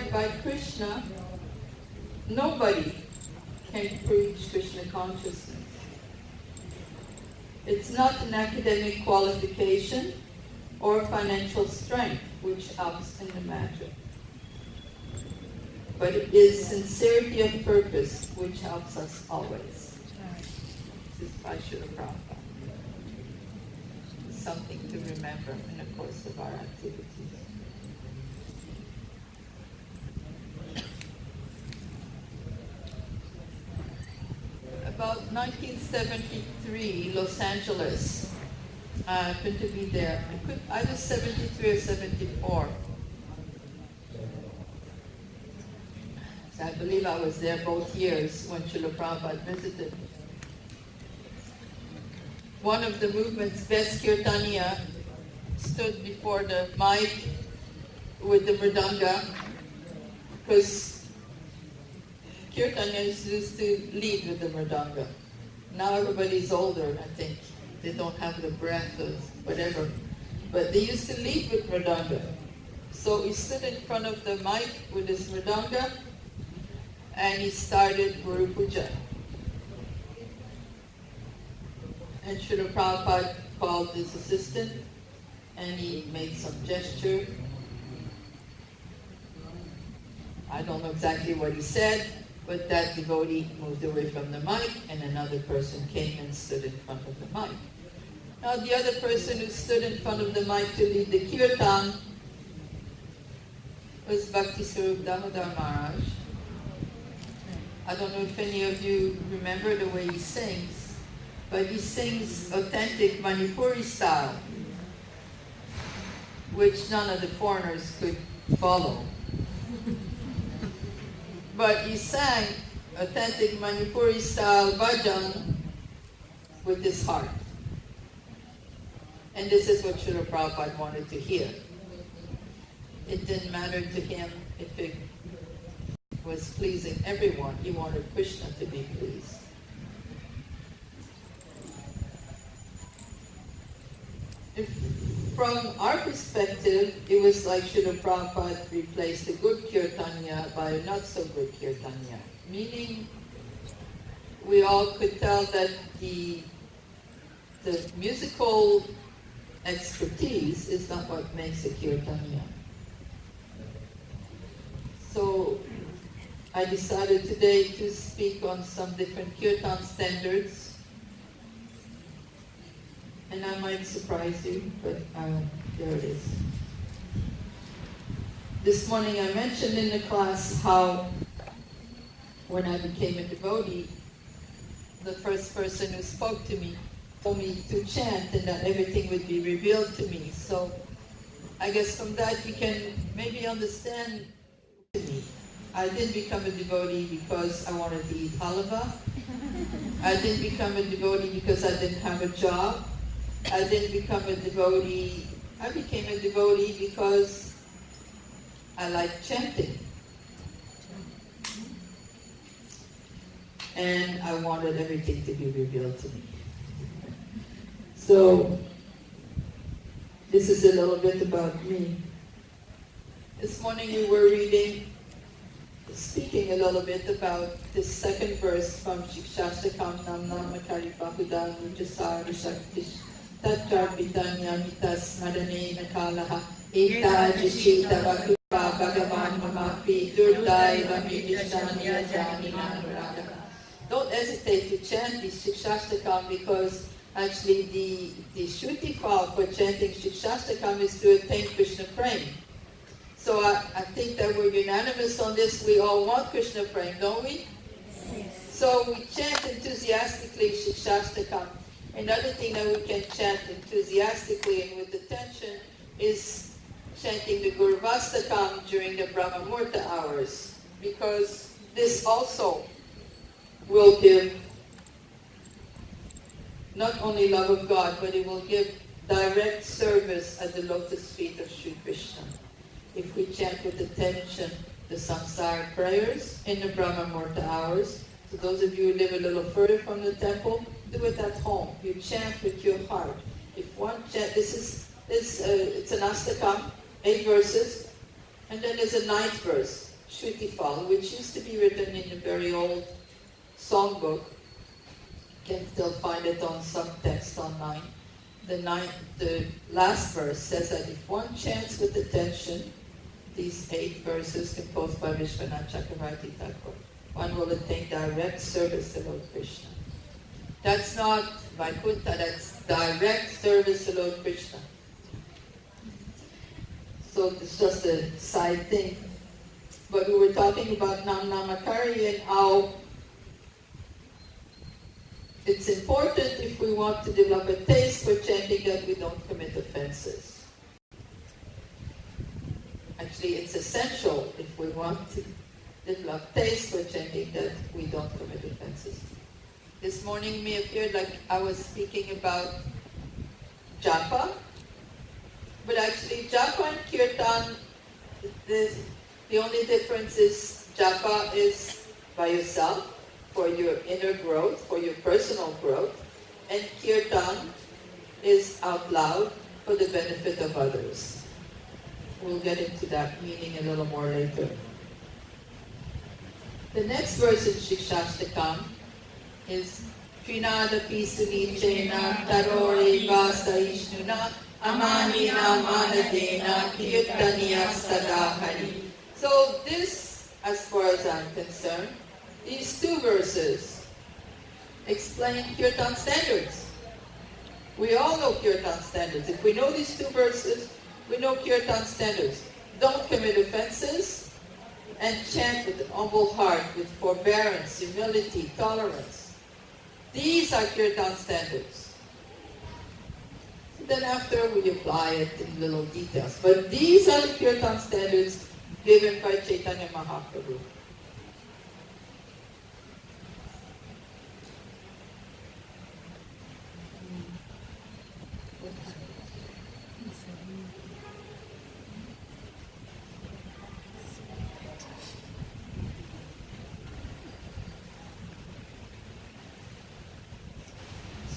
inspired by Krishna, nobody can preach Krishna consciousness. It's not an academic qualification or financial strength which helps in the matter, but it is sincerity of purpose which helps us always. This is by Srila Prabhupada. It's something to remember in the course of our activities. About 1973, Los Angeles. I happened to be there. I was 73 or 74. So I believe I was there both years when Srila Prabhupada visited. One of the movement's best Kirtaniya stood before the mic with the mridanga, because Kirtanians used to lead with the mridanga. Now everybody's older, I think. They don't have the breath or whatever. But they used to lead with mridanga. So he stood in front of the mic with his mridanga and he started Guru Puja. And Srila Prabhupada called his assistant and he made some gesture. I don't know exactly what he said, but that devotee moved away from the mic and another person came and stood in front of the mic. Now the other person who stood in front of the mic to lead the Kirtan was Bhakti Swarup Damodar Maharaj. I don't know if any of you remember the way he sings, but he sings authentic Manipuri style, which none of the foreigners could follow. But he sang authentic Manipuri style bhajan with his heart. And this is what Srila Prabhupada wanted to hear. It didn't matter to him if it was pleasing everyone. He wanted Krishna to be pleased. From our perspective, it was like Srila Prabhupada replaced a good Kirtaniya by a not so good Kirtaniya. Meaning, we all could tell that the musical expertise is not what makes a Kirtaniya. So, I decided today to speak on some different Kirtan standards. And I might surprise you, but there it is. This morning I mentioned in the class how when I became a devotee, the first person who spoke to me told me to chant and that everything would be revealed to me. So I guess from that you can maybe understand me. I didn't become a devotee because I wanted to eat halava. I didn't become a devotee because I didn't have a job. I didn't become a devotee. I became a devotee because I like chanting. And I wanted everything to be revealed to me. So, this is a little bit about me. This morning we were speaking a little bit about the second verse from Shikshastakam Nam Namakari Bahudan Mujasar Shaktish Tattvarpitanya Mitas Madane Nakalaha Eta Jishita Vakupa Bhagavan Mamapi Durdai Vamidishanya Janina Nurada. Don't hesitate to chant the Shikshastakam because actually the Shruti call for chanting Shikshastakam is to attain Krishna Prem. So I think that we're unanimous on this. We all want Krishna Prem, don't we? Yes. So we chant enthusiastically Shikshastakam. Another thing that we can chant enthusiastically and with attention is chanting the Gurvastakam during the Brahma Muhurta hours, because this also will give not only love of God, but it will give direct service at the lotus feet of Sri Krishna. If we chant with attention the samsara prayers in the Brahma Muhurta hours, so those of you who live a little further from the temple, do it at home. You chant with your heart. If one chant, it's an astakam, 8 verses, and then there's a 9th verse. Shrutifal, which used to be written in a very old songbook. You can still find it on some text online. The last verse says that if one chants with attention these 8 verses composed by Vishwanath Chakravarti Thakur, one will attain direct service to Lord Krishna. That's not Vaikuntha, that's direct service to Lord Krishna. So it's just a side thing. But we were talking about Nam Namakari and how it's important if we want to develop a taste for chanting that we don't commit offenses. Actually, it's essential if we want to develop taste for chanting that we don't commit offenses. This morning me appeared like I was speaking about japa, but actually japa and kirtan, the only difference is japa is by yourself, for your inner growth, for your personal growth, and kirtan is out loud for the benefit of others. We'll get into that meaning a little more later. The next verse in Shikshashtakam is Trinadapi Sunichena Tarore Vasa Ishnuna Amanina Manadena Kirtaniya Sadahari. So this, as far as I'm concerned, these 2 verses explain Kirtan standards. We all know Kirtan standards. If we know these 2 verses, we know Kirtan standards. Don't commit offenses and chant with an humble heart, with forbearance, humility, tolerance. These are Kirtan standards. Then after we apply it in little details. But these are the Kirtan standards given by Chaitanya Mahaprabhu.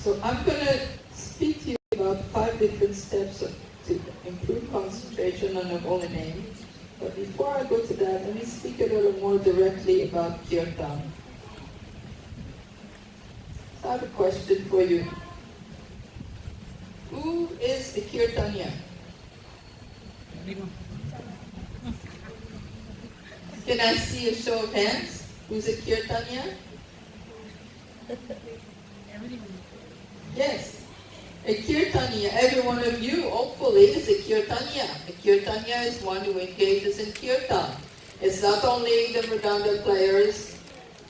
So I'm going to speak to you about 5 different steps to improve concentration on the holy name. But before I go to that, let me speak a little more directly about Kirtan. So I have a question for you. Who is the Kirtanya? Can I see a show of hands? Who's a Kirtanya? Yes. A Kirtanya, every one of you, hopefully, is a Kirtanya. A Kirtanya is one who engages in Kirtan. It's not only the Mridanga players,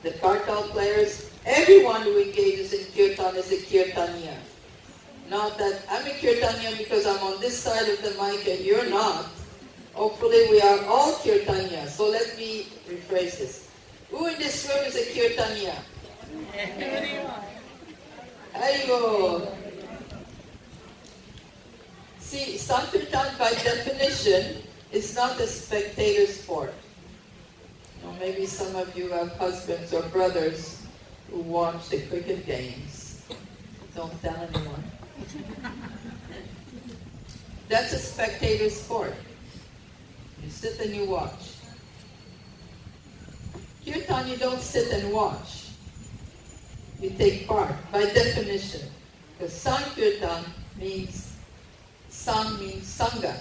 the kartal players, everyone who engages in Kirtan is a Kirtanya. Not that I'm a Kirtanya because I'm on this side of the mic and you're not. Hopefully we are all Kirtanya. So let me rephrase this. Who in this room is a Kirtanya? Haribo. See, Sankirtan by definition is not a spectator sport. You know, maybe some of you have husbands or brothers who watch the cricket games. Don't tell anyone. That's a spectator sport. You sit and you watch. Kirtan, you don't sit and watch. You take part, by definition. Because Sankirtan means, Sang means Sangha.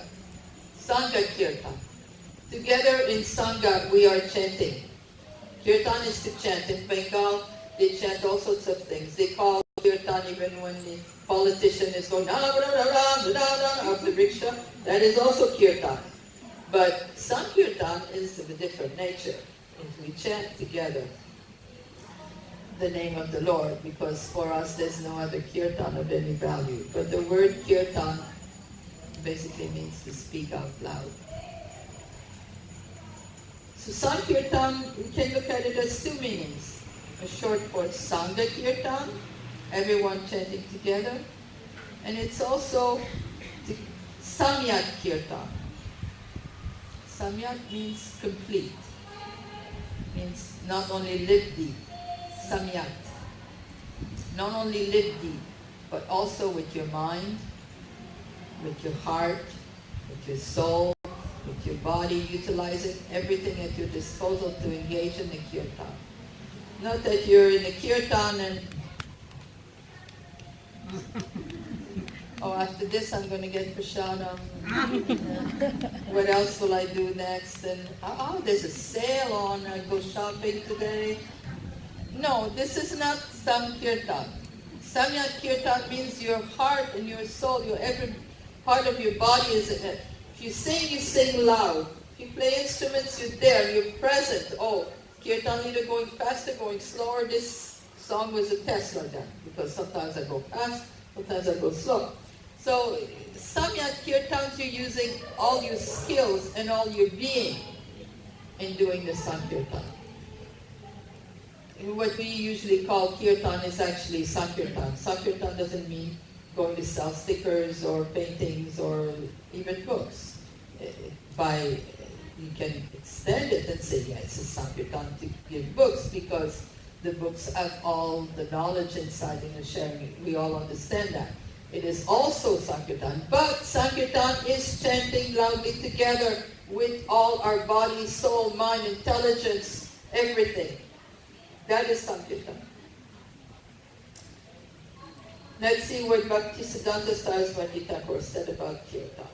Sangha Kirtan. Together in Sangha we are chanting. Kirtan is to chant. In Bengal, they chant all sorts of things. They call Kirtan even when the politician is going up the rickshaw. That is also Kirtan. But Sankirtan is of a different nature. We chant together the name of the Lord, because for us there's no other Kirtan of any value. But the word Kirtan basically means to speak out loud. So Sankirtan, we can look at it as 2 meanings. A short for Sangha Kirtan, everyone chanting together. And it's also Samyak Kirtan. Samyak means complete. Means not only live deep. Samyak. Not only live deep, but also with your mind, with your heart, with your soul, with your body, utilizing everything at your disposal to engage in the kirtan. Not that you're in the kirtan and oh, after this I'm going to get prasadam. What else will I do next? And oh, there's a sale on, I go shopping today. No, this is not Samkirtan. Samyak Kirtan means your heart and your soul, your every part of your body is in it. If you sing loud. If you play instruments, you're there, you're present. Oh, Kirtan leader going faster, going slower. This song was a test like that, because sometimes I go fast, sometimes I go slow. So, Samyak Kirtans, you're using all your skills and all your being in doing the Sankirtan. What we usually call kirtan is actually sankirtan. Sankirtan doesn't mean going to sell stickers or paintings or even books. You can extend it and say, yeah, it's a sankirtan to give books, because the books have all the knowledge inside and the sharing. We all understand that. It is also sankirtan, but sankirtan is chanting loudly together with all our body, soul, mind, intelligence, everything. That is Sankirtan. Let's see what Bhaktisiddhanta Saraswati Thakur said about Kirtan.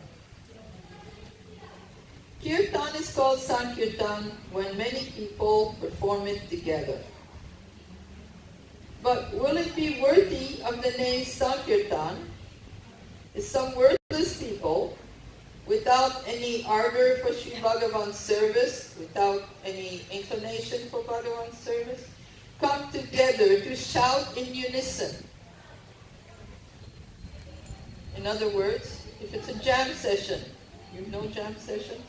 Kirtan is called Sankirtan when many people perform it together. But will it be worthy of the name Sankirtan if some worthless people, without any ardor for Sri Bhagavan's service, without any inclination for Bhagavan's service, come together to shout in unison? In other words, if it's a jam session, you know jam sessions?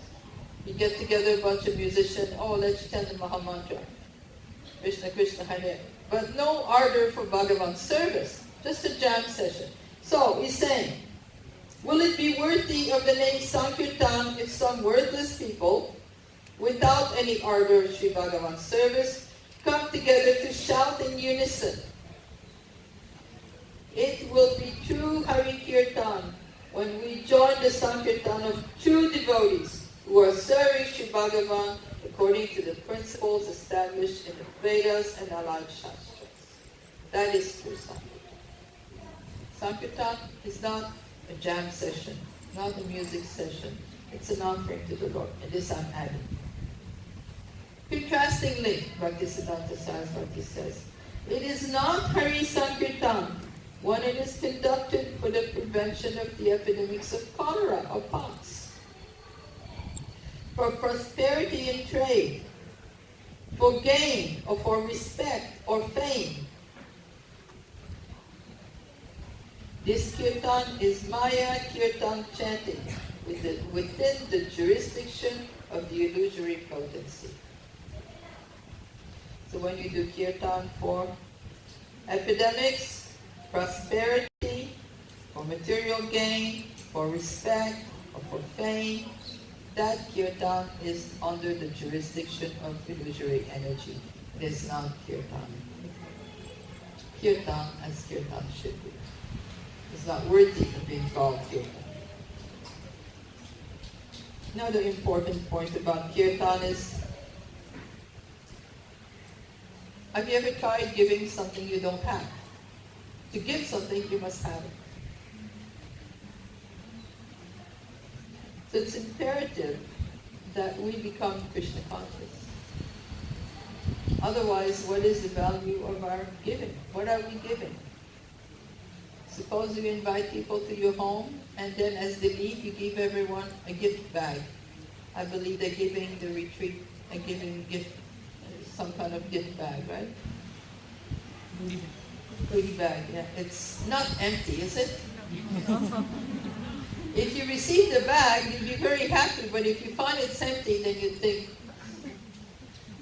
You get together a bunch of musicians, oh, let's chant the Mahamantra, Krishna Krishna Hare, but no ardor for Bhagavan's service, just a jam session. So, he's saying, will it be worthy of the name Sankirtan if some worthless people, without any ardor of Sri Bhagavan's service, come together to shout in unison? It will be true Hari Kirtan when we join the Sankirtan of true devotees who are serving Sri Bhagavan according to the principles established in the Vedas and allied Shastras. That is true Sankirtan. Sankirtan is not a jam session, not a music session. It's an offering to the Lord, and this I'm adding. Contrastingly, Bhaktisiddhanta Saraswati says, it is not Hari Sankirtan when it is conducted for the prevention of the epidemics of cholera or pox, for prosperity in trade, for gain or for respect or fame. This kirtan is Maya kirtan chanting within the jurisdiction of the illusory potency. So when you do kirtan for epidemics, prosperity, for material gain, for respect, or for fame, that kirtan is under the jurisdiction of illusory energy. It is not kirtan. Kirtan as kirtan should be. It's not worthy of being called kirtan. Another important point about kirtan is, have you ever tried giving something you don't have? To give something, you must have it. So it's imperative that we become Krishna conscious. Otherwise, what is the value of our giving? What are we giving? Suppose you invite people to your home, and then as they leave, you give everyone a gift bag. I believe they're giving the retreat and giving gift, some kind of gift bag, right? Goodie bag, yeah. It's not empty, is it? If you receive the bag, you'll be very happy, but if you find it's empty, then you think,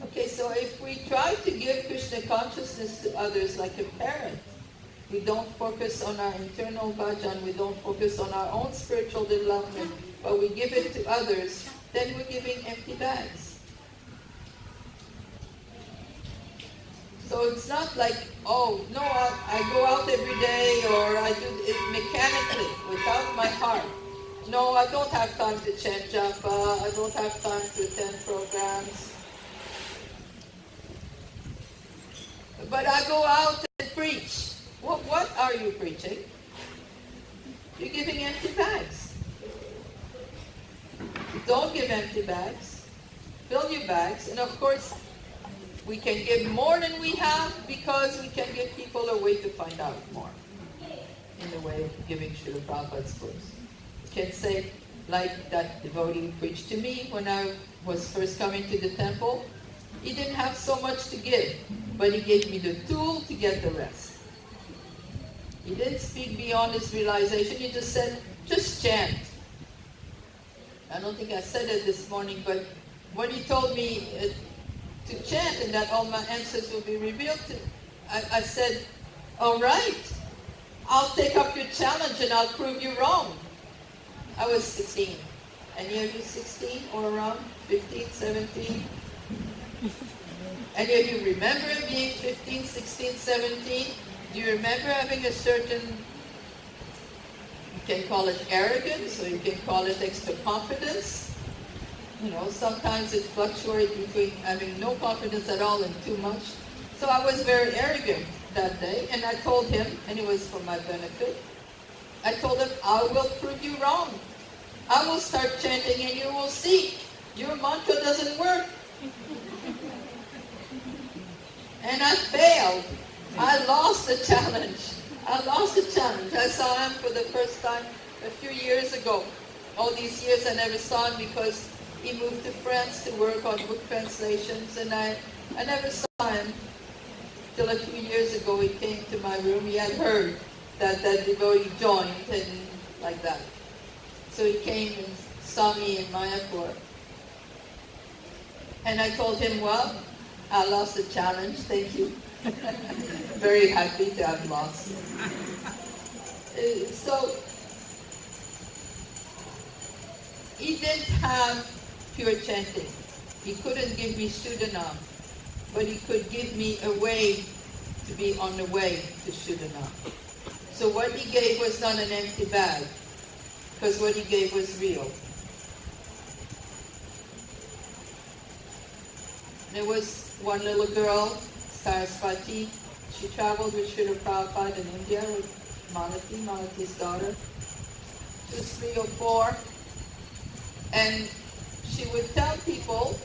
okay, so if we try to give Krishna consciousness to others like a parent, we don't focus on our internal bhajan, we don't focus on our own spiritual development, but we give it to others, then we're giving empty bags. So it's not like, oh, no, I go out every day, or I do it mechanically, without my heart. no, I don't have time to chant japa, I don't have time to attend programs. But I go out and preach. What are you preaching? You're giving empty bags. Don't give empty bags. Fill your bags. And of course, we can give more than we have because we can give people a way to find out more in the way of giving Srila Prabhupada's books. You can say, like that devotee preached to me when I was first coming to the temple, he didn't have so much to give, but he gave me the tool to get the rest. He didn't speak beyond his realization, he just said, just chant. I don't think I said it this morning, but when he told me to chant and that all my answers will be revealed, I said, all right, I'll take up your challenge and I'll prove you wrong. I was 16. Any of you 16 or around? 15, 17? Any of you remember being 15, 16, 17? Do you remember having a certain, you can call it arrogance or you can call it extra confidence? You know, sometimes it fluctuates between having no confidence at all and too much. So I was very arrogant that day, and I told him, and it was for my benefit, I told him, I will prove you wrong. I will start chanting and you will see. Your mantra doesn't work. And I failed. I lost the challenge. I lost the challenge. I saw him for the first time a few years ago. All these years I never saw him because he moved to France to work on book translations, and I never saw him till a few years ago. He came to my room. He had heard that devotee joined and like that. So he came and saw me in Mayapur. And I told him, well, I lost the challenge, thank you. Very happy to have lost. So, he didn't have pure chanting. He couldn't give me Shuddhanam, but he could give me a way to be on the way to Shuddhanam. So what he gave was not an empty bag, because what he gave was real. There was one little girl, Saraswati. She traveled with Srila Prabhupada in India with Malati's daughter. She was 3 or 4. And she would tell people,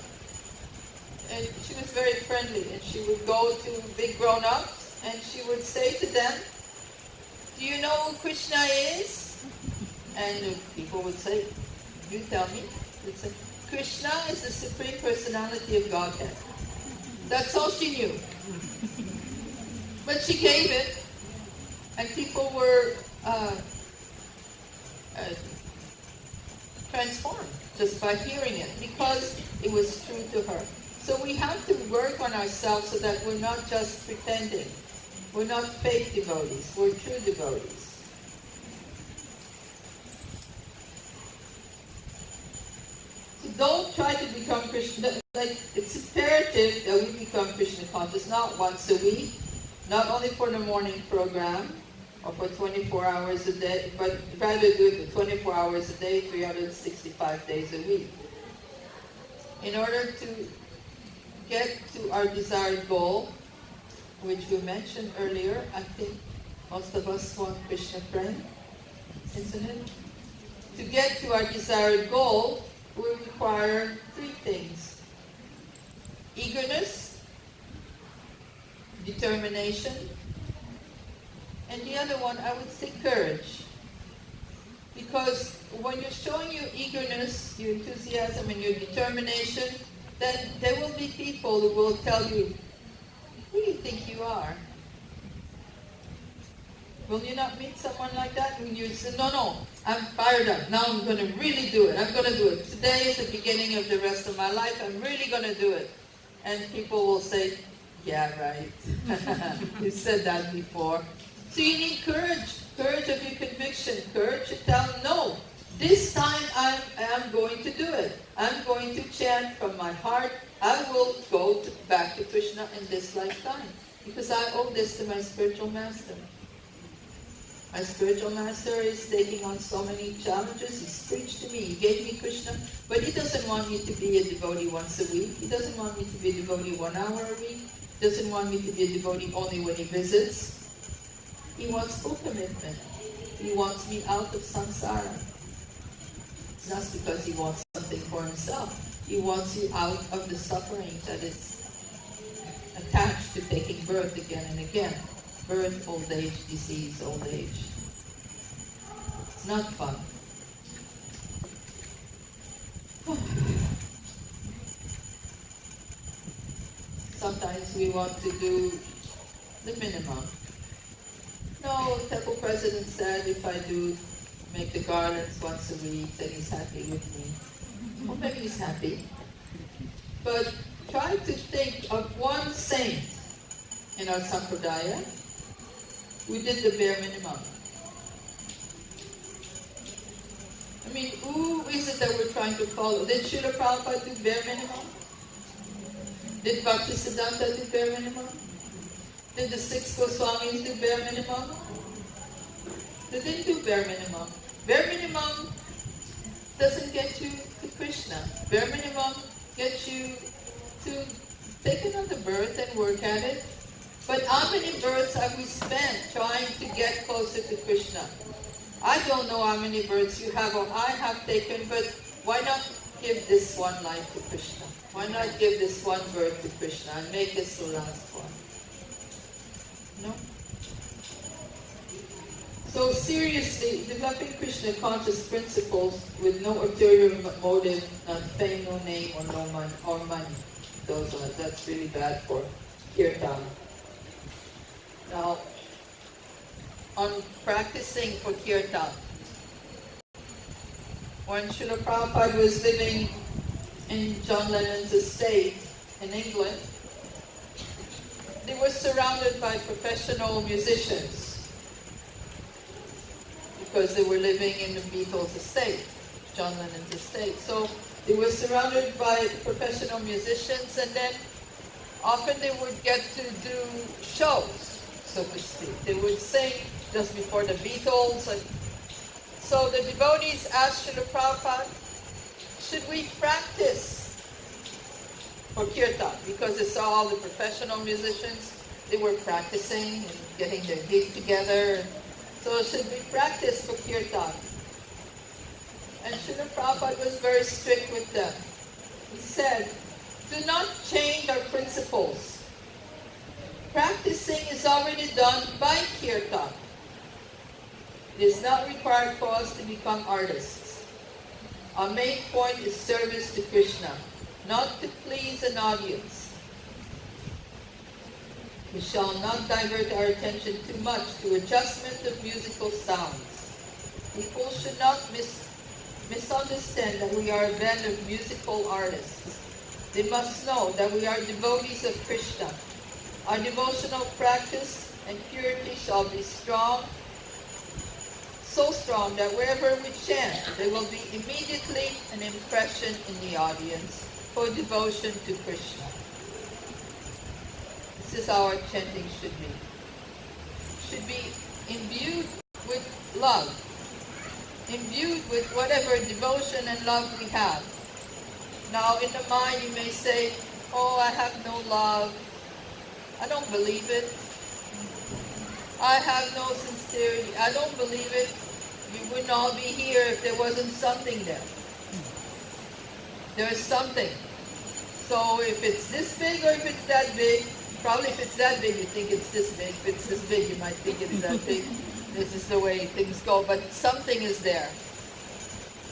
and she was very friendly, and she would go to big grown-ups, and she would say to them, do you know who Krishna is? And people would say, you tell me. They'd say, Krishna is the Supreme Personality of Godhead. That's all she knew. But she gave it, and people were transformed just by hearing it, because it was true to her. So we have to work on ourselves so that we're not just pretending. We're not fake devotees, we're true devotees. So don't try to become Krishna, like it's imperative that we become Krishna conscious, not once a week, not only for the morning program, or for 24 hours a day, but rather do it for 24 hours a day, 365 days a week. In order to get to our desired goal, which we mentioned earlier, I think most of us want Krishna prem, isn't it? To get to our desired goal, we require 3 things. Eagerness, determination, and the other one, I would say courage. Because when you're showing your eagerness, your enthusiasm, and your determination, then there will be people who will tell you, who do you think you are? Will you not meet someone like that? When you say, no, I'm fired up. Now I'm going to really do it. I'm going to do it. Today is the beginning of the rest of my life. I'm really going to do it. And people will say, yeah, right. You said that before. So you need courage. Courage of your conviction. Courage to tell them, no, this time I am going to do it. I'm going to chant from my heart. I will go back to Krishna in this lifetime. Because I owe this to my spiritual master. Our spiritual master is taking on so many challenges. He's preached to me. He gave me Krishna. But he doesn't want me to be a devotee once a week. He doesn't want me to be a devotee 1 hour a week. He doesn't want me to be a devotee only when he visits. He wants full commitment. He wants me out of samsara. It's not because he wants something for himself. He wants you out of the suffering that is attached to taking birth again and again. Birth, old age, disease, old age. It's not fun. Sometimes we want to do the minimum. No, temple president said if I do make the garlands once a week, then he's happy with me. Well, maybe he's happy. But try to think of one saint in our sampradaya who did the bare minimum. I mean, who is it that we're trying to follow? Did Srila Prabhupada do bare minimum? Did Bhaktisiddhanta do bare minimum? Did the 6 Goswamis do bare minimum? They didn't do bare minimum. Bare minimum doesn't get you to Krishna. Bare minimum gets you to take another birth and work at it. But how many births have we spent trying to get closer to Krishna? I don't know how many births you have or I have taken, but why not give this one life to Krishna? Why not give this one birth to Krishna and make this the last one? No? So seriously, developing Krishna conscious principles with no ulterior motive, not fame, no name, or no money. That's really bad for Kirtan. Now, on practicing for Kirtan, when Srila Prabhupada was living in John Lennon's estate in England, they were surrounded by professional musicians because they were living in the Beatles' estate, John Lennon's estate. So they were surrounded by professional musicians, and then often they would get to do shows, so to speak. They would sing just before the Beatles. And so the devotees asked Srila Prabhupada, should we practice for Kirtan? Because they saw all the professional musicians, they were practicing and getting their gig together. So should we practice for Kirtan? And Srila Prabhupada was very strict with them. He said, do not change our principles. Practicing is already done by Kirtan. It is not required for us to become artists. Our main point is service to Krishna, not to please an audience. We shall not divert our attention too much to adjustment of musical sounds. People should not misunderstand that we are a band of musical artists. They must know that we are devotees of Krishna. Our devotional practice and purity shall be strong, so strong that wherever we chant, there will be immediately an impression in the audience for devotion to Krishna. This is how our chanting should be. Should be imbued with love, imbued with whatever devotion and love we have. Now in the mind you may say, oh, I have no love. I don't believe it. I have no sincerity. I don't believe it. We wouldn't all be here if there wasn't something there. There is something. So if it's this big or if it's that big, probably if it's that big you think it's this big. If it's this big you might think it's that big. This is the way things go. But something is there.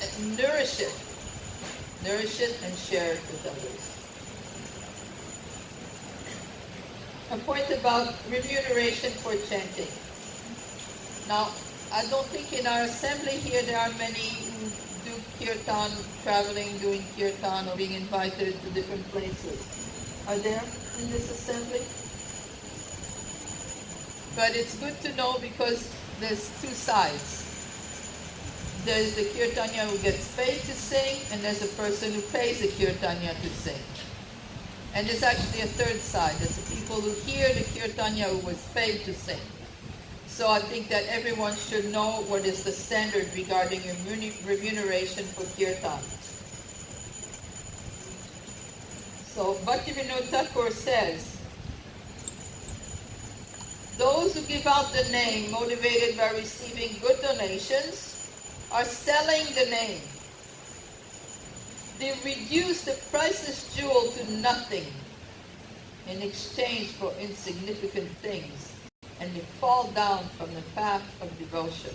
And nourish it. Nourish it and share it with others. A point about remuneration for chanting. Now, I don't think in our assembly here there are many who do Kirtan, traveling, doing Kirtan, or being invited to different places. Are there in this assembly? But it's good to know because there's two sides. There's the Kirtanya who gets paid to sing, and there's a person who pays the Kirtanya to sing. And there's actually a third side. There's the people who hear the Kirtanya who was paid to sing. So I think that everyone should know what is the standard regarding remuneration for Kirtan. So Bhaktivinoda Thakur says, those who give out the name motivated by receiving good donations are selling the name. They reduce the priceless jewel to nothing in exchange for insignificant things, and they fall down from the path of devotion.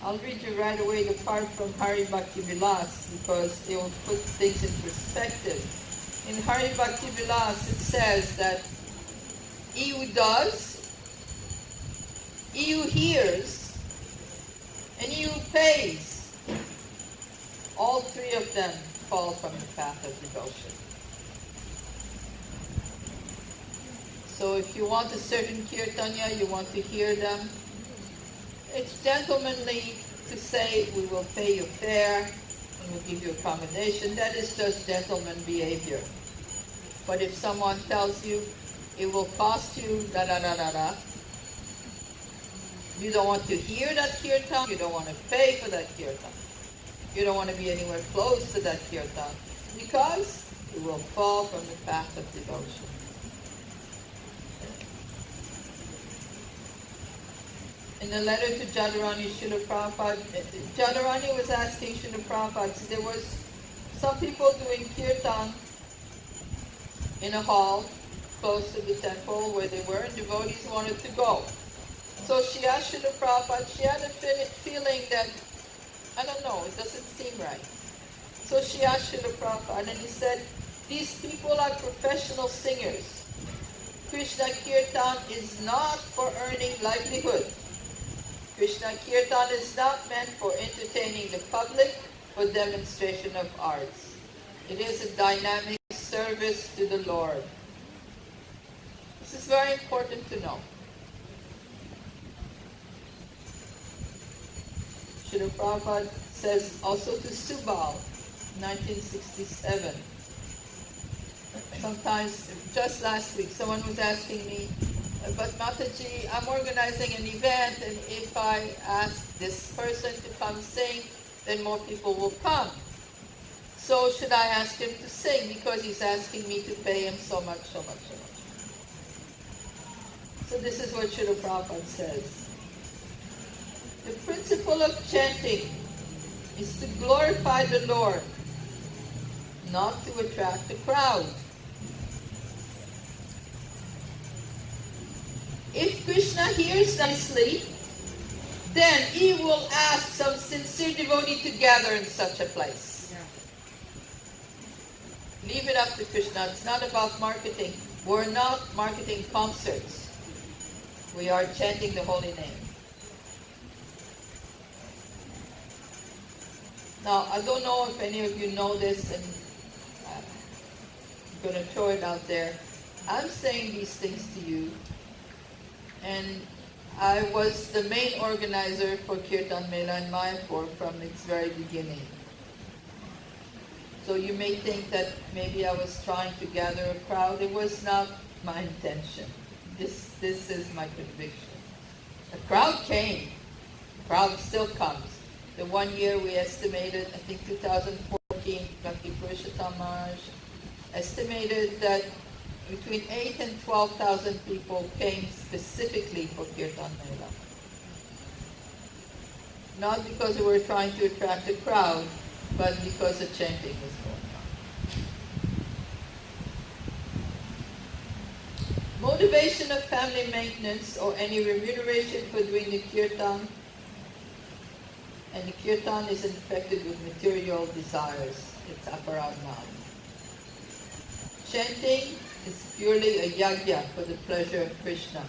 I'll read you right away the part from Hari Bhakti Vilas because it will put things in perspective. In Hari Bhakti Vilas it says that he who does, he who hears, and he who pays, all three of them fall from the path of devotion. So if you want a certain kirtanya, you want to hear them, it's gentlemanly to say, we will pay you fare and we'll give you accommodation. That is just gentleman behavior. But if someone tells you, it will cost you da-da-da-da-da, you don't want to hear that kirtan, you don't want to pay for that kirtan, you don't want to be anywhere close to that kirtan, because you will fall from the path of devotion. In a letter to Jadharani, Srila Prabhupada, Jadharani was asking Srila Prabhupada, so there was some people doing kirtan in a hall close to the temple where they were, and devotees wanted to go. So she asked Srila Prabhupada, she had a feeling that, I don't know, it doesn't seem right. So she asked Srila Prabhupada, and he said, these people are professional singers. Krishna Kirtan is not for earning livelihood. Krishna Kirtan is not meant for entertaining the public or demonstration of arts. It is a dynamic service to the Lord. This is very important to know. Srila Prabhupada says also to Subal, 1967. Sometimes, just last week, someone was asking me, but Mataji, I'm organizing an event, and if I ask this person to come sing, then more people will come. So should I ask him to sing because he's asking me to pay him so much, so much, so much. So this is what Srila Prabhupada says. The principle of chanting is to glorify the Lord, not to attract a crowd. If Krishna hears nicely, then he will ask some sincere devotee to gather in such a place. Yeah. Leave it up to Krishna. It's not about marketing. We're not marketing concerts. We are chanting the holy name. Now, I don't know if any of you know this, and I'm going to throw it out there. I'm saying these things to you, and I was the main organizer for Kirtan Mela in Mayapur from its very beginning. So you may think that maybe I was trying to gather a crowd. It was not my intention. This is my conviction. The crowd came. The crowd still comes. The one year we estimated, I think 2014, Bhakti Purushottam Maharaj estimated that between 8,000 and 12,000 people came specifically for Kirtan Mela. Not because we were trying to attract a crowd, but because the chanting was going on. Motivation of family maintenance or any remuneration for doing the Kirtan, and the Kirtan is infected with material desires. It's aparadna. Chanting is purely a yajna for the pleasure of Krishna.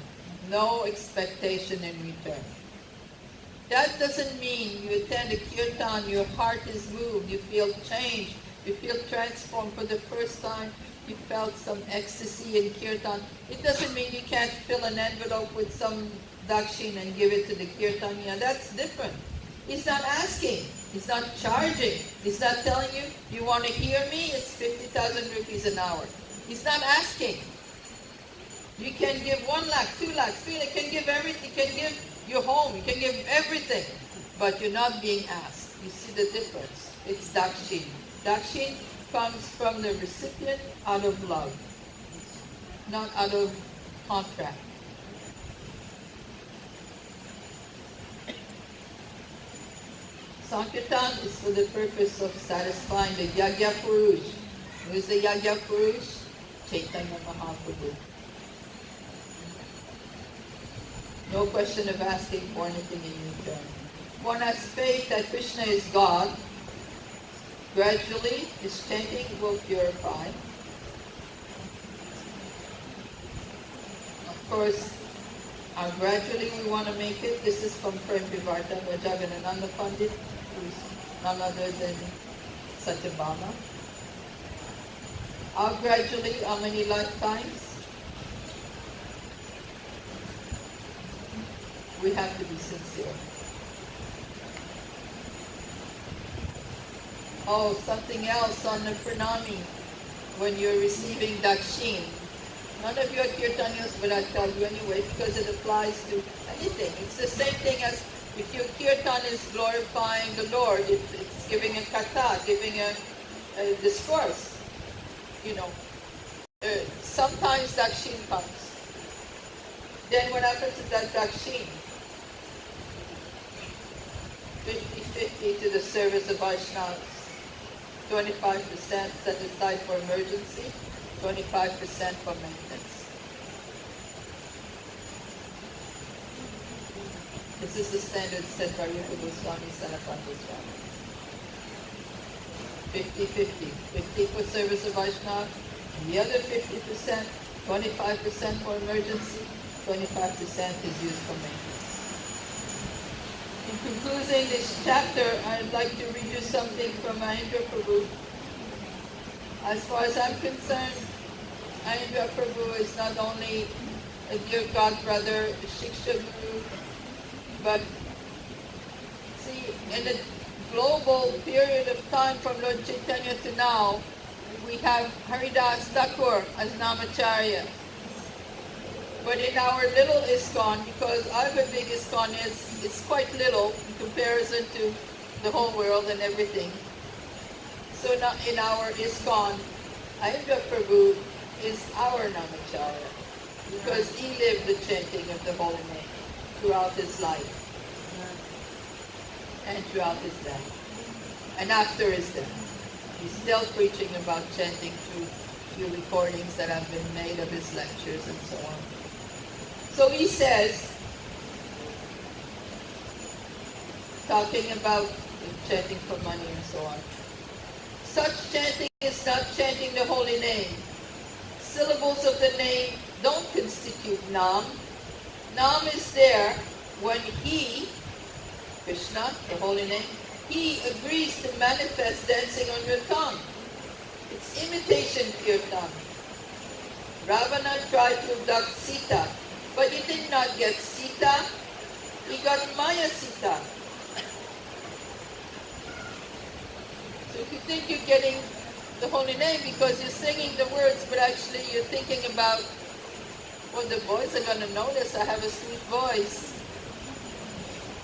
No expectation in return. That doesn't mean you attend a kirtan, your heart is moved, you feel changed, you feel transformed for the first time, you felt some ecstasy in kirtan. It doesn't mean you can't fill an envelope with some dakshin and give it to the kirtanya. That's different. He's not asking. He's not charging. He's not telling you, you want to hear me? It's 50,000 rupees an hour. He's not asking. You can give 1 lakh, 2 lakhs, 3 lakhs, you can give everything, you can give your home, you can give everything, but you're not being asked. You see the difference? It's dakshin. Dakshin comes from the recipient out of love, not out of contract. Sankirtan is for the purpose of satisfying the Yagya Purush. Who is the Yagya Purush? Chaitanya Mahaprabhu. No question of asking for anything in return. One has faith that Krishna is God. Gradually, his chanting will purify. Of course, gradually we want to make it. This is from Prem Vivarta, Vajaganananda Pandit, who is none other than Satyabhama. How gradually, how many lifetimes? We have to be sincere. Oh, something else on the pranami, when you're receiving dakshin. None of you are kirtanias, but I'll tell you anyway, because it applies to anything. It's the same thing as if your kirtan is glorifying the Lord, it's giving a katha, giving a discourse. You know, sometimes dakshin comes. Then what happens to that dakshin? 50-50 to the service of Vaishnavas. 25% set aside for emergency, 25% for maintenance. This is the standard set by Rupa Goswami Sanatana Goswami. 50-50. 50 for service of Vaishnava, the other 50%, 25% for emergency, 25% is used for maintenance. In concluding this chapter, I'd like to read you something from Mahendra Prabhu. As far as I'm concerned, Mahendra Prabhu is not only a dear godbrother, a Shiksha Guru, but see, in a global period of time from Lord Chaitanya to now, we have Haridas Thakur as Namacharya. But in our little ISKCON, because our big ISKCON is quite little in comparison to the whole world and everything. So now in our ISKCON, Mahendra Prabhu is our Namacharya, because he lived the chanting of the holy name throughout his life and throughout his death. And after his death, he's still preaching about chanting through few recordings that have been made of his lectures and so on. So he says, talking about chanting for money and so on, such chanting is not chanting the holy name. Syllables of the name don't constitute Nam. Nam is there when he, Krishna, the holy name, he agrees to manifest dancing on your tongue. It's imitation kirtan. Ravana tried to abduct Sita, but he did not get Sita, he got Maya Sita. So if you think you're getting the holy name because you're singing the words, but actually you're thinking about, well, the boys are going to notice I have a sweet voice,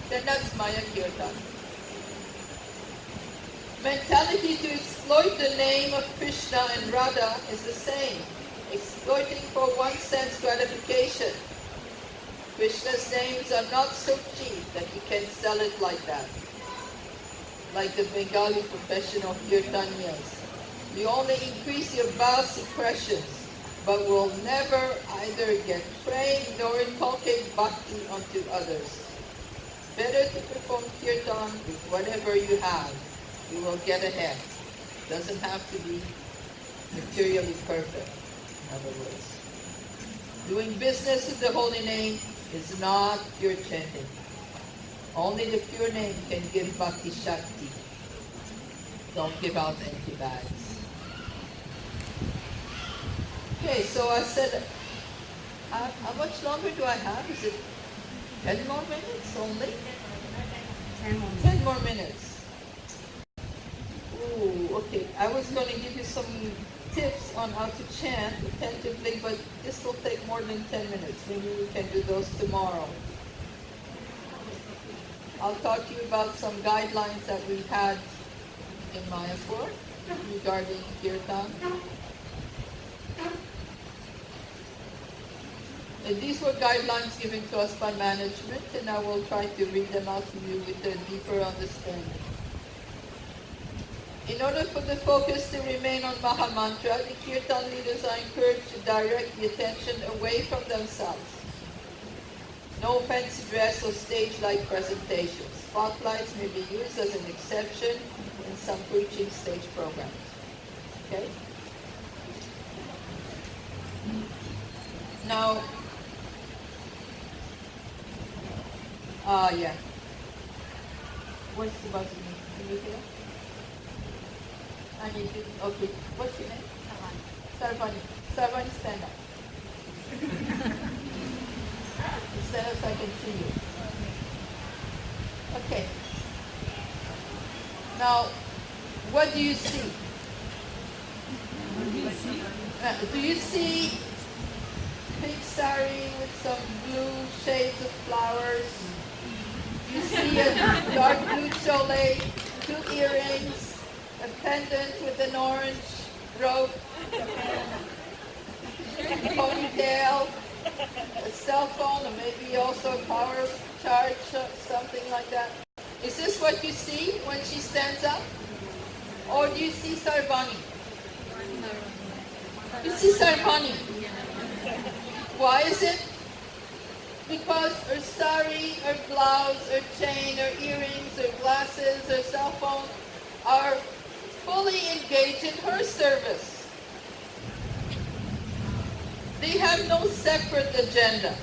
then that's Maya Kirtan. Mentality to exploit the name of Krishna and Radha is the same, exploiting for one's sense gratification. Krishna's names are not so cheap that you can sell it like that. Like the Bengali professional kirtanias. You only increase your bow suppressions, but will never either get trained nor inculcate bhakti onto others. Better to perform kirtan with whatever you have. You will get ahead. Doesn't have to be materially perfect, in other words. Doing business with the holy name is not pure chanting. Only the pure name can give bhakti shakti. Don't give out empty bags. Okay, so I said, how much longer do I have? Is it 10 more minutes only? 10 more minutes. 10 more minutes. Ooh, okay. I was going to give you some tips on how to chant attentively, but this will take more than 10 minutes. Maybe we can do those tomorrow. I'll talk to you about some guidelines that we had in Mayapur regarding Kirtan. And these were guidelines given to us by management, and I will try to read them out to you with a deeper understanding. In order for the focus to remain on Mahamantra, the Kirtan leaders are encouraged to direct the attention away from themselves. No fancy dress or stage-like presentations. Spotlights may be used as an exception in some preaching stage programs. Okay? Now, yeah. Where's the buzzer? Can you hear? I need to, okay. What's your name? Sarvani. Sarvani, stand up. Stand up so I can see you. Okay. Now, what do you see? Do you see pink sari with some blue shades of flowers? You see a dark blue chole, 2 earrings, a pendant with an orange rope, ponytail, a cell phone, or maybe also a power charge, something like that. Is this what you see when she stands up? Or do you see Sarvani? You see Sarvani. Why is it? Because her sari, her blouse, her chain, her earrings, her glasses, her cell phone are fully engaged in her service. They have no separate agenda.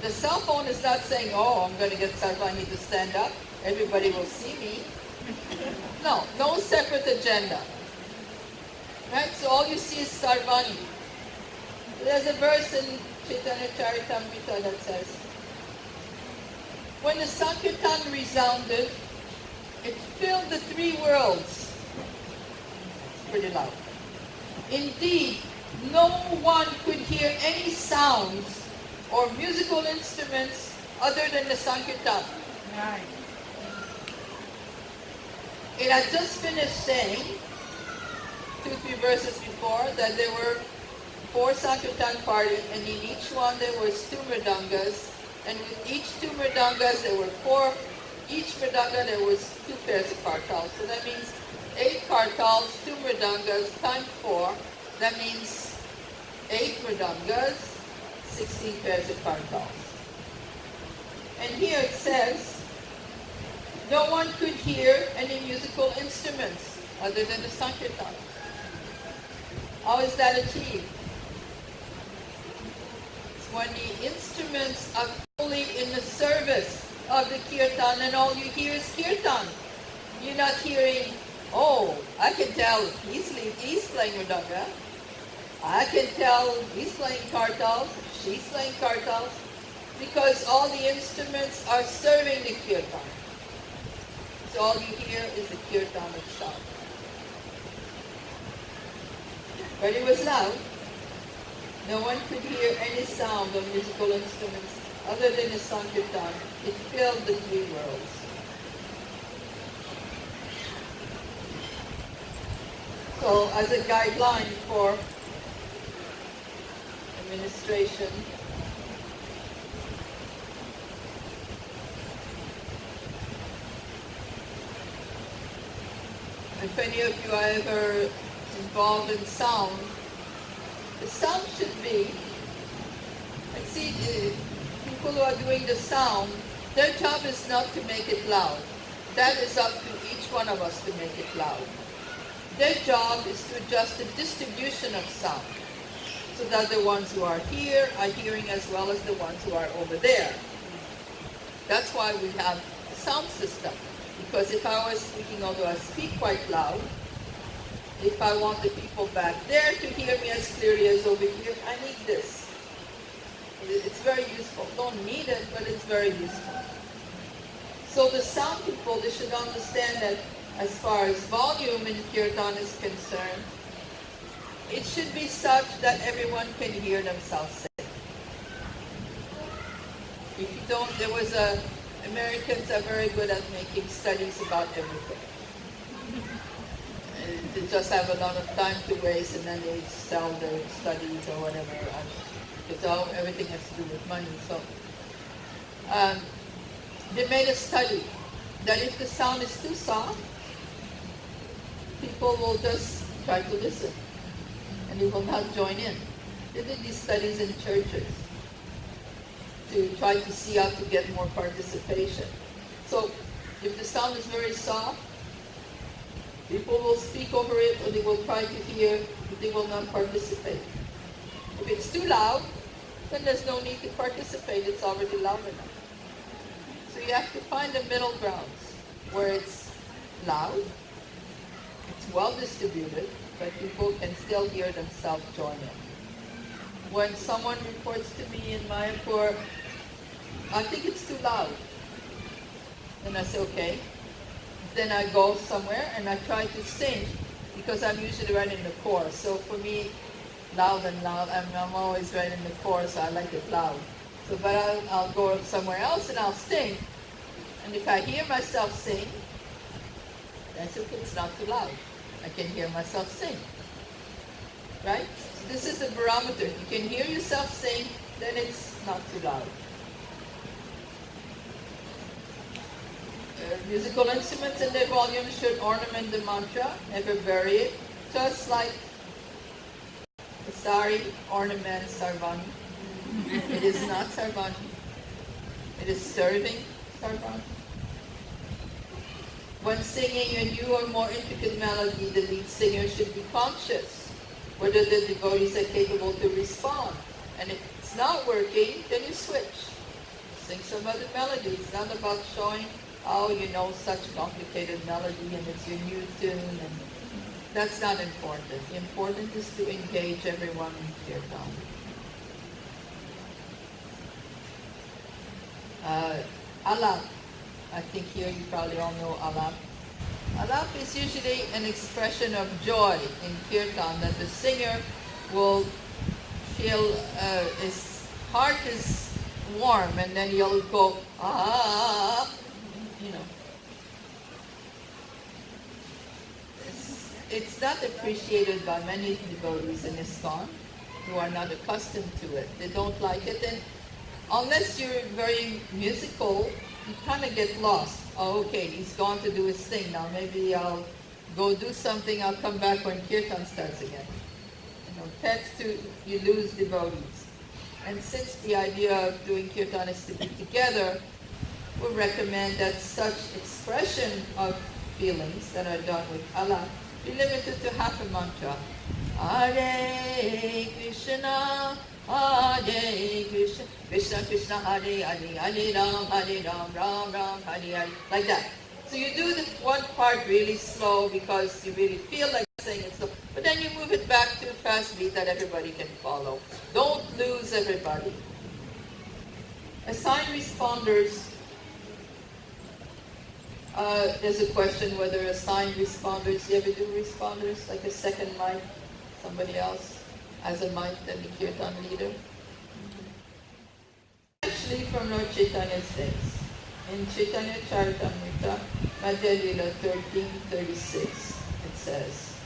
The cell phone is not saying, oh, I'm going to get Sarvani to stand up. Everybody will see me. No separate agenda. Right? So all you see is Sarvani. There's a verse in Chaitanya Charitamrita that says, when the Sankirtan resounded, it filled the 3 worlds. Pretty loud. Indeed, no one could hear any sounds or musical instruments other than the Sankirtan. Right. It had just finished saying, 2-3 verses before, that there were 4 Sankirtan parties, and in each one there was 2 mridangas, and with each 2 mridangas there were 4, each mridanga there was 2 pairs of kartals. So that means 8 kartals, 2 mridangas, times 4, that means 8 mridangas, 16 pairs of kartals. And here it says, no one could hear any musical instruments other than the Sankirtan. How is that achieved? It's when the instruments are fully in the service of the Kirtan and all you hear is Kirtan. You're not hearing, oh, I can tell he's playing mridanga. I can tell he's playing kartals, she's playing kartals, because all the instruments are serving the Kirtan. So all you hear is the Kirtan itself. But it was loud. No one could hear any sound of musical instruments other than the Sankirtan. It filled the 3 worlds. So as a guideline for administration, if any of you are ever involved in sound, the sound should be, and see, people who are doing the sound, their job is not to make it loud. That is up to each one of us to make it loud. Their job is to adjust the distribution of sound, so that the ones who are here are hearing as well as the ones who are over there. That's why we have a sound system. Because if I was speaking, although I speak quite loud, if I want the people back there to hear me as clearly as over here, I need this. It's very useful. Don't need it, but it's very useful. So the sound people, they should understand that as far as volume in Kirtan is concerned, it should be such that everyone can hear themselves sing. If you don't, Americans are very good at making studies about everything. And they just have a lot of time to waste, and then they sell their studies or whatever. Because everything has to do with money. So they made a study that if the sound is too soft, people will just try to listen, and they will not join in. They did these studies in churches to try to see how to get more participation. So if the sound is very soft, people will speak over it, or they will try to hear, but they will not participate. If it's too loud, then there's no need to participate. It's already loud enough. So you have to find the middle grounds where it's loud, it's well distributed, but people can still hear themselves join in. When someone reports to me in Mayapur, I think it's too loud. And I say, okay. Then I go somewhere and I try to sing, because I'm usually right in the chorus. So for me, loud and loud, I'm always right in the chorus, so I like it loud. So, but I'll go somewhere else and I'll sing. And if I hear myself sing, that's okay, it's not too loud. I can hear myself sing. Right? So this is the barometer. You can hear yourself sing, then it's not too loud. Musical instruments and their volume should ornament the mantra, never vary it, just like the sari ornaments Sarvani. It is not Sarvani. It is serving Sarvani. When singing a new or more intricate melody, the lead singer should be conscious whether the devotees are capable to respond. And if it's not working, then you switch. Sing some other melody. It's not about showing, oh, you know such complicated melody and it's your new tune. And that's not important. The important is to engage everyone in Kirtan. Alap. I think here you probably all know alap. Alap is usually an expression of joy in Kirtan, that the singer will feel his heart is warm, and then he'll go, ah, you know. It's not appreciated by many devotees in ISKCON who are not accustomed to it. They don't like it, and unless you're very musical, you kind of get lost. Oh, okay, he's gone to do his thing now. Maybe I'll go do something. I'll come back when Kirtan starts again. You know, tends to, you lose devotees. And since the idea of doing Kirtan is to be together, we recommend that such expression of feelings that are done with Allah be limited to half a mantra. Hare Krishna, Hare Krishna, Krishna Krishna, Hare Hare, Hare Ram, Ram Ram, Hare Hare, like that. So you do the one part really slow because you really feel like saying it slow, but then you move it back to a fast beat that everybody can follow. Don't lose everybody. Assign responders. There's a question whether assigned responders, you ever do responders, like a second mic, somebody else as a mic than the Kirtan leader? Actually from Lord Chaitanya's days. In Chaitanya Charitamrita, Madhya Lila 13:36, it says,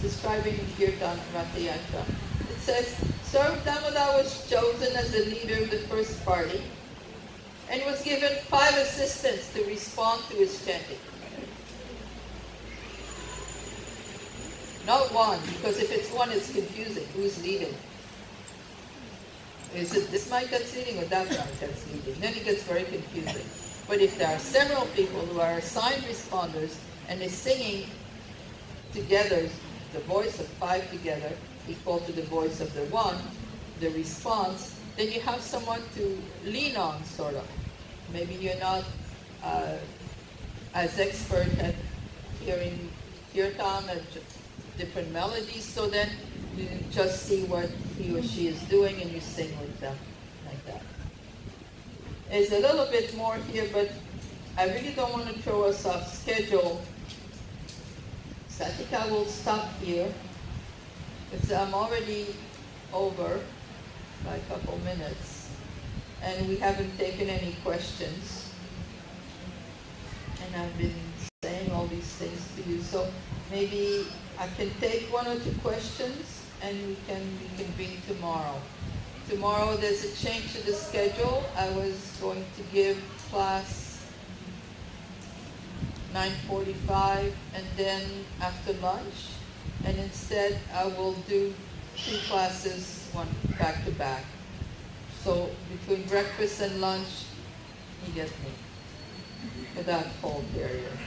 describing the Kirtan Ratha Yatra, it says, Sarvadamada was chosen as the leader of the first party and was given 5 assistants to respond to his chanting. Not one, because if it's one, it's confusing. Who's leading? Is it this mic that's leading or that mic that's leading? Then it gets very confusing. But if there are several people who are assigned responders and they're singing together, the voice of 5 together equal to the voice of the one, the response, then you have someone to lean on, sort of. Maybe you're not as expert at hearing Kirtan or different melodies, so then you just see what he or she is doing and you sing with them, like that. There's a little bit more here, but I really don't want to throw us off schedule. So I think I will stop here. Because I'm already over by a couple minutes, and we haven't taken any questions. And I've been saying all these things to you, so maybe I can take 1 or 2 questions, and we can reconvene tomorrow. Tomorrow there's a change to the schedule. I was going to give class 9:45 and then after lunch, and instead I will do 2 classes, one back to back. So between breakfast and lunch, you get me for that whole period.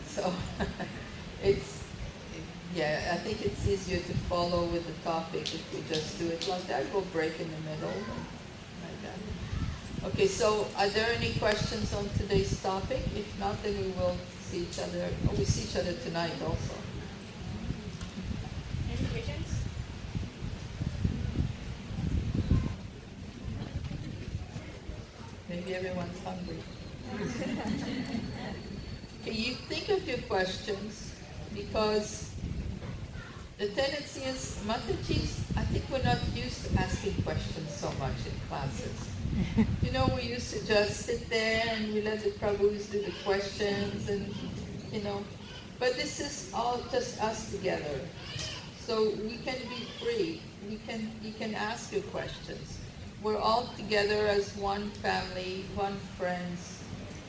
So I think it's easier to follow with the topic if we just do it like that. We'll break in the middle like that. Okay, so are there any questions on today's topic? If not, then we will see each other. Oh, we see each other tonight also. Any questions? Maybe everyone's hungry. Okay, you think of your questions, because the tendency is, Matajis, I think we're not used to asking questions so much in classes. You know, we used to just sit there and we let the Prabhus do the questions and, but this is all just us together. So we can be free. You can ask your questions. We're all together as one family, one friends,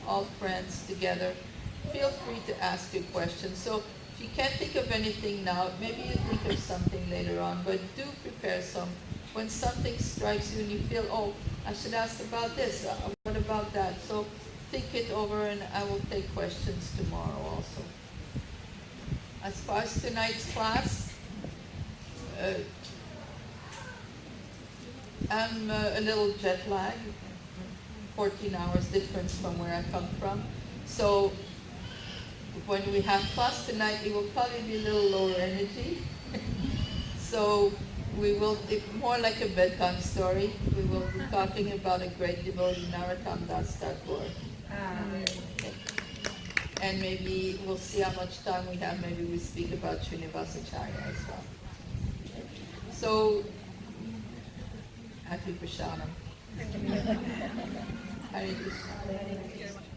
all friends together. Feel free to ask your questions. So if you can't think of anything now, maybe you think of something later on, but do prepare some. When something strikes you and you feel, oh, I should ask about this, what about that? So think it over, and I will take questions tomorrow also. As far as tonight's class, I'm a little jet lagged, 14 hours difference from where I come from. So when we have class tonight, it will probably be a little lower energy. So we will, more like a bedtime story. We will be talking about a great devotee, Narottam Das Thakur. Okay. And maybe we'll see how much time we have. Maybe we speak about Srinivasacharya as well. Okay. So, Happy Prashanam. Hare Krishna.